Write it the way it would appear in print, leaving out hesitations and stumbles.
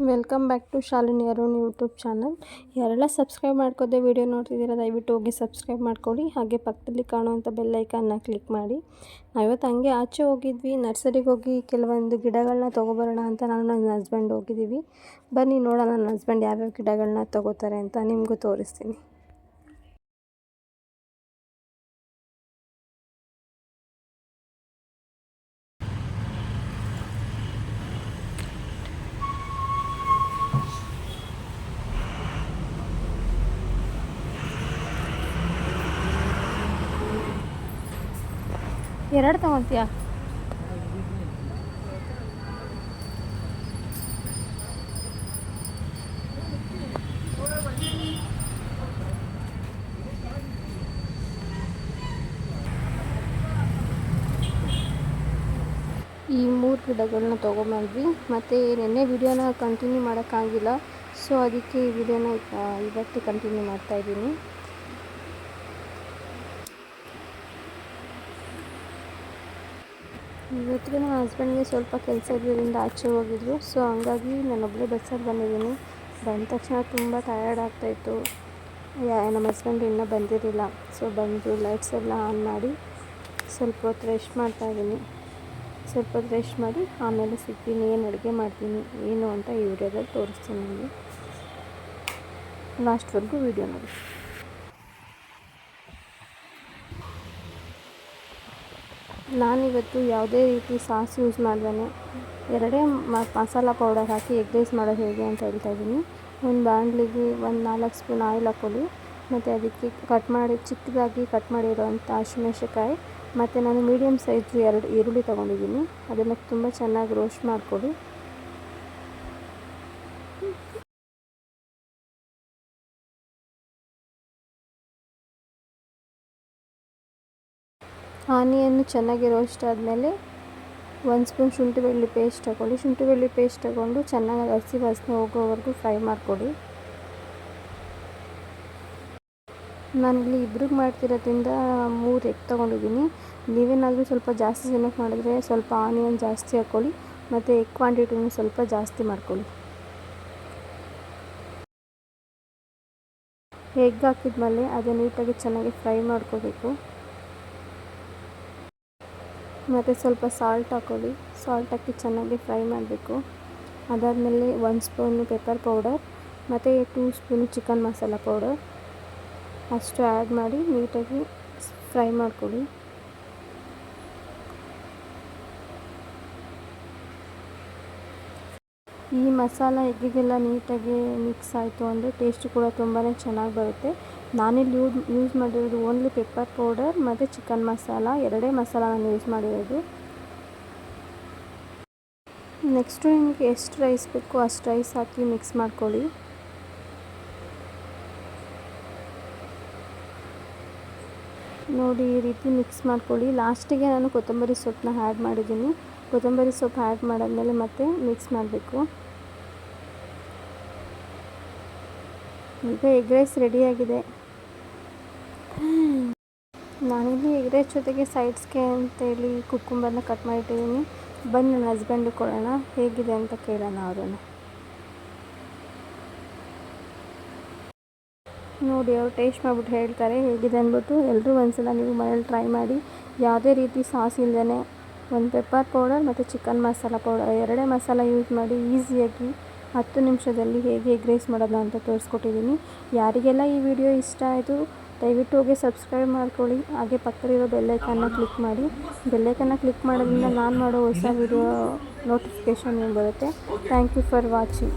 Welcome back to Shalini Arun YouTube channel. ಯಾರೆಲ್ಲ subscribe ಮಾಡ್ಕೋದೆ video ನೋಡ್ತಿದ್ದೀರಾ ದಯವಿಟ್ಟು ಹೋಗಿ ಸಬ್ಸ್ಕ್ರೈಬ್ ಮಾಡ್ಕೊಳ್ಳಿ. ಹಾಗೆ ಪಕ್ಕದಲ್ಲಿ ಕಾಣುವಂಥ ಬೆಲ್ ಐಕನ್ನ ಕ್ಲಿಕ್ ಮಾಡಿ. ನಾವಿವತ್ತು ಹಂಗೆ ಆಚೆ ಹೋಗಿದ್ವಿ, ನರ್ಸರಿಗೆ ಹೋಗಿ ಕೆಲವೊಂದು ಗಿಡಗಳನ್ನ ತೊಗೊಬರೋಣ ಅಂತ ನಾನು ನನ್ನ ಹಸ್ಬೆಂಡ್ ಹೋಗಿದ್ದೀವಿ. ಬನ್ನಿ ನೋಡೋಣ ನನ್ನ ಹಸ್ಬೆಂಡ್ ಯಾವ್ಯಾವ ಗಿಡಗಳನ್ನ ತೊಗೋತಾರೆ ಅಂತ ನಿಮಗೂ ತೋರಿಸ್ತೀನಿ. ಎರಡು ತಗೊತೀಯಾ? ಈ 3 ಗಿಡಗಳನ್ನ ತೊಗೊಂಬಂದ್ವಿ. ಮತ್ತು ನೆನ್ನೆ ವಿಡಿಯೋನ ಕಂಟಿನ್ಯೂ ಮಾಡೋಕ್ಕಾಗಿಲ್ಲ, ಸೊ ಅದಕ್ಕೆ ಈ ವಿಡಿಯೋನ ಇವತ್ತು ಕಂಟಿನ್ಯೂ ಮಾಡ್ತಾಯಿದ್ದೀನಿ. ಇವತ್ತಿಗೆ ನನ್ನ ಹಸ್ಬೆಂಡ್ಗೆ ಸ್ವಲ್ಪ ಕೆಲಸ ಇರೋದ್ರಿಂದ ಆಚೆ ಹೋಗಿದ್ರು, ಸೊ ಹಂಗಾಗಿ ನಾನೊಬ್ಬಳೇ ಬಸ್ಸಲ್ಲಿ ಬಂದಿದ್ದೀನಿ. ಬಂದ ತಕ್ಷಣ ತುಂಬ ಟಯರ್ಡ್ ಆಗ್ತಾಯಿತ್ತು. ನಮ್ಮ ಹಸ್ಬೆಂಡ್ ಇನ್ನೂ ಬಂದಿರಲಿಲ್ಲ, ಸೊ ಬಂದು ಲೈಟ್ಸ್ ಎಲ್ಲ ಆನ್ ಮಾಡಿ ಸ್ವಲ್ಪ ಹೊತ್ತು ರೆಸ್ಟ್ ಮಾಡ್ತಾಯಿದ್ದೀನಿ. ಸ್ವಲ್ಪ ಹೊತ್ತು ರೆಸ್ಟ್ ಮಾಡಿ ಆಮೇಲೆ ಸಿಗ್ತೀನಿ, ಏನು ಅಡುಗೆ ಮಾಡ್ತೀನಿ ಏನು ಅಂತ ಈ ವಿಡಿಯೋದಲ್ಲಿ ತೋರಿಸ್ತೀನಿ. ನಿಮಗೆ ಲಾಸ್ಟ್ವರೆಗೂ ವಿಡಿಯೋ ನೋಡಿ. ನಾನಿವತ್ತು ಯಾವುದೇ ರೀತಿ ಸಾಸ್ ಯೂಸ್ ಮಾಡ್ದೇನೆ ಎರಡೇ ಮಸಾಲ ಪೌಡರ್ ಹಾಕಿ ಎಗ್ ರೈಸ್ ಮಾಡೋದು ಹೇಗೆ ಅಂತ ಹೇಳ್ತಾಯಿದ್ದೀನಿ. ಒಂದು ಬಾಣಲಿಗೆ ಒಂದು 4 ಸ್ಪೂನ್ ಆಯಿಲ್ ಹಾಕ್ಕೊಳ್ಳಿ. ಮತ್ತು ಅದಕ್ಕೆ ಚಿಕ್ಕದಾಗಿ ಕಟ್ ಮಾಡಿರೋವಂಥ ಹಸಿಮೆಣಸಿನಕಾಯಿ ಮತ್ತು ನಾನು ಮೀಡಿಯಮ್ ಸೈಜ್ 2 ಈರುಳ್ಳಿ ತೊಗೊಂಡಿದ್ದೀನಿ. ಅದನ್ನು ತುಂಬ ಚೆನ್ನಾಗಿ ರೋಸ್ಟ್ ಮಾಡಿಕೊಡಿ. ಆನಿಯನ್ನು ಚೆನ್ನಾಗಿ ರೋಸ್ಟ್ ಆದಮೇಲೆ 1 ಸ್ಪೂನ್ ಶುಂಠಿ ಬೆಳ್ಳುಳ್ಳಿ ಪೇಸ್ಟ್ ತಗೊಳ್ಳಿ. ಶುಂಠಿ ಬೆಳ್ಳುಳ್ಳಿ ಪೇಸ್ಟ್ ತಗೊಂಡು ಚೆನ್ನಾಗಿ ಹಸಿ ವಾಸನೆ ಹೋಗೋವರೆಗೂ ಫ್ರೈ ಮಾಡಿಕೊಡಿ. ನಾನಿಲ್ಲಿ ಇಬ್ರಿಗೆ ಮಾಡ್ತಿರೋದ್ರಿಂದ 3 ಎಗ್ ತೊಗೊಂಡಿದ್ದೀನಿ. ನೀವೇನಾದರೂ ಸ್ವಲ್ಪ ಜಾಸ್ತಿ ಜನಕ್ಕೆ ಮಾಡಿದ್ರೆ ಸ್ವಲ್ಪ ಆನಿಯನ್ ಜಾಸ್ತಿ ಹಾಕ್ಕೊಳ್ಳಿ ಮತ್ತು ಎಗ್ ಕ್ವಾಂಟಿಟಿನೂ ಸ್ವಲ್ಪ ಜಾಸ್ತಿ ಮಾಡ್ಕೊಳ್ಳಿ. ಎಗ್ ಹಾಕಿದ್ಮೇಲೆ ಅದು ನೀಟಾಗಿ ಚೆನ್ನಾಗಿ ಫ್ರೈ ಮಾಡ್ಕೋಬೇಕು. ಮತ್ತು ಸ್ವಲ್ಪ ಸಾಲ್ಟ್ ಹಾಕ್ಕೊಳ್ಳಿ. ಸಾಲ್ಟ್ ಹಾಕಿ ಚೆನ್ನಾಗಿ ಫ್ರೈ ಮಾಡಬೇಕು. ಅದಾದಮೇಲೆ 1 ಸ್ಪೂನು ಪೆಪ್ಪರ್ ಪೌಡರ್ ಮತ್ತು 2 ಸ್ಪೂನು ಚಿಕನ್ ಮಸಾಲ ಪೌಡರ್ ಅಷ್ಟು ಆ್ಯಡ್ ಮಾಡಿ ನೀಟಾಗಿ ಫ್ರೈ ಮಾಡ್ಕೊಳ್ಳಿ. ಈ ಮಸಾಲ ಎಗ್ಗಿಗೆಲ್ಲ ನೀಟಾಗಿ ಮಿಕ್ಸ್ ಆಯಿತು ಅಂದರೆ ಟೇಸ್ಟ್ ಕೂಡ ತುಂಬಾ ಚೆನ್ನಾಗಿ ಬರುತ್ತೆ. ನಾನಿಲ್ಲಿ ಯೂಸ್ ಮಾಡಿರೋದು ಓನ್ಲಿ ಪೆಪ್ಪರ್ ಪೌಡರ್ ಮತ್ತು ಚಿಕನ್ ಮಸಾಲ, ಎರಡೇ ಮಸಾಲ ನಾನು ಯೂಸ್ ಮಾಡಿರೋದು. ನೆಕ್ಸ್ಟು ನಿಮಗೆ ಎಷ್ಟು ರೈಸ್ ಬೇಕೋ ಅಷ್ಟು ರೈಸ್ ಹಾಕಿ ಮಿಕ್ಸ್ ಮಾಡ್ಕೊಳ್ಳಿ. ನೋಡಿ ಈ ರೀತಿ ಮಿಕ್ಸ್ ಮಾಡ್ಕೊಳ್ಳಿ. ಲಾಸ್ಟಿಗೆ ನಾನು ಕೊತ್ತಂಬರಿ ಸೊಪ್ಪನ್ನ ಆ್ಯಡ್ ಮಾಡಿದ್ದೀನಿ. ಕೊತ್ತಂಬರಿ ಸೊಪ್ಪು ಆ್ಯಡ್ ಮಾಡಾದಮೇಲೆ ಮತ್ತೆ ಮಿಕ್ಸ್ ಮಾಡಬೇಕು. ಈಗ ಎಗ್ ರೈಸ್ ರೆಡಿಯಾಗಿದೆ. ನಾನಿಲ್ಲಿ ಎಗ್ ರೈಸ್ ಜೊತೆಗೆ ಸೈಡ್ಸ್ಗೆ ಅಂತೇಳಿ ಕುಕ್ಕುಂಬರ್ನ ಕಟ್ ಮಾಡಿಟ್ಟಿದ್ದೀನಿ. ಬಂದು ನನ್ನ ಹಸ್ಬೆಂಡು ಕೊಡೋಣ, ಹೇಗಿದೆ ಅಂತ ಕೇಳೋಣ ಅವರನ್ನು. ನೋಡಿ ಅವ್ರು ಟೇಸ್ಟ್ ಮಾಡಿಬಿಟ್ಟು ಹೇಳ್ತಾರೆ ಹೇಗಿದೆ ಅಂದ್ಬಿಟ್ಟು. ಎಲ್ಲರೂ ಒಂದ್ಸಲ ನೀವು ಮನೇಲಿ ಟ್ರೈ ಮಾಡಿ. ಯಾವುದೇ ರೀತಿ ಸಾಸ್ ಇಲ್ಲದೇ ಒಂದು ಪೆಪ್ಪರ್ ಪೌಡರ್ ಮತ್ತು ಚಿಕನ್ ಮಸಾಲ ಪೌಡರ್ ಎರಡೇ ಮಸಾಲ ಯೂಸ್ ಮಾಡಿ ಈಸಿಯಾಗಿ 10 ನಿಮಿಷದಲ್ಲಿ ಹೇಗೆ ಎಗ್ ರೈಸ್ ಮಾಡೋದು ಅಂತ ತೋರಿಸ್ಕೊಟ್ಟಿದ್ದೀನಿ. ಯಾರಿಗೆಲ್ಲ ಈ ವಿಡಿಯೋ ಇಷ್ಟ ಆಯಿತು ದಯವಿಟ್ಟು ಹೋಗಿ ಸಬ್ಸ್ಕ್ರೈಬ್ ಮಾಡ್ಕೊಳ್ಳಿ. ಹಾಗೆ ಪಕ್ಕದಲ್ಲಿರೋ ಬೆಲ್ಲೈಕನ್ನ ಕ್ಲಿಕ್ ಮಾಡಿ. ಬೆಲ್ಲೈಕನ್ನ ಕ್ಲಿಕ್ ಮಾಡೋದ್ರಿಂದ ನಾನು ಮಾಡೋ ಹೊಸ ವಿಡಿಯೋ ನೋಟಿಫಿಕೇಷನ್ ಬರುತ್ತೆ. Thank you for watching.